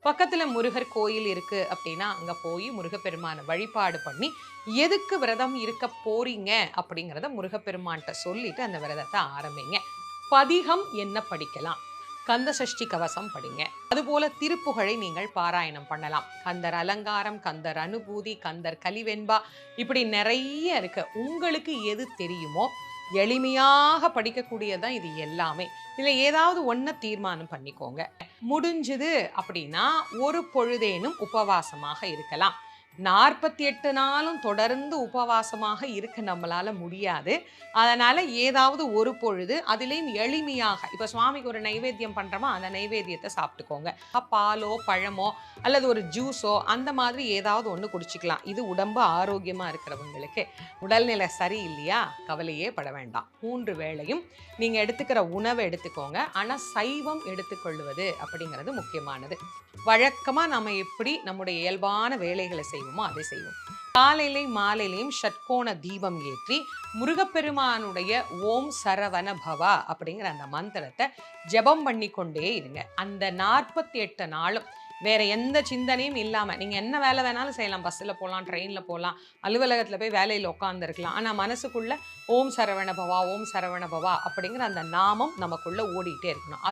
பக்கத்துல முருகர் கோயில் இருக்கு அப்படின்னா அங்க போய் முருகப்பெருமான வழிபாடு பண்ணி எதுக்கு விரதம் இருக்க போறீங்க அப்படிங்கிறத முருகப்பெருமான்கிட்ட சொல்லிட்டு அந்த விரதத்தை ஆரம்பிங்க. பதிகம் என்ன படிக்கலாம்? கந்த சஷ்டி கவசம் படிங்க. அதுபோல திருப்புகழை நீங்கள் பாராயணம் பண்ணலாம். கந்தர் அலங்காரம், கந்தர் அனுபூதி, கந்தர் கலிவெண்பா, இப்படி நிறைய இருக்கு. உங்களுக்கு எது தெரியுமோ எளிமையாக படிக்கக்கூடியதான் இது எல்லாமே. இதுல ஏதாவது ஒன்ன தீர்மானம் பண்ணிக்கோங்க. முடிஞ்சது அப்படின்னா ஒரு பொழுதேனும் உபவாசமாக இருக்கலாம். 48 நாளும் தொடர்ந்து உபவாசமாக இருக்க நம்மளால முடியாது. அதனால ஏதாவது ஒரு பொழுது அதிலேயும் எளிமையாக, இப்ப சுவாமிக்கு ஒரு நைவேத்தியம் பண்றோமா, அந்த நைவேத்தியத்தை சாப்பிட்டுக்கோங்க. பாலோ பழமோ அல்லது ஒரு ஜூஸோ அந்த மாதிரி ஏதாவது ஒன்று குடிச்சிக்கலாம். இது உடம்பு ஆரோக்கியமா இருக்கிறவங்களுக்கு. உடல்நிலை சரி இல்லையா, கவலையே பட வேண்டாம். 3 வேளையும் நீங்க எடுத்துக்கிற உணவை எடுத்துக்கோங்க. ஆனா சைவம் எடுத்துக்கொள்வது அப்படிங்கிறது முக்கியமானது. வழக்கமா நம்ம எப்படி நம்முடைய இயல்பான வேலைகளை செய்வோமோ அதை செய்வோம். காலையிலை மாலையிலையும் ஷட்கோண தீபம் ஏற்றி முருகப்பெருமானுடைய ஓம் சரவண பவா அப்படிங்கிற அந்த மந்திரத்தை ஜெபம் பண்ணி கொண்டே இருங்க. அந்த 48 நாளும் வேற எந்த சிந்தனையும் இல்லாம நீங்க என்ன வேலை வேணாலும் செய்யலாம். பஸ்ல போகலாம், ட்ரெயின்ல போகலாம், அலுவலகத்துல போய் வேலையில உட்கார்ந்துருக்கலாம். ஆனா மனசுக்குள்ள ஓம் சரவண பவா, ஓம் சரவண பவா அப்படிங்கிற அந்த நாமம் நமக்குள்ள ஓடிட்டே இருக்கணும்.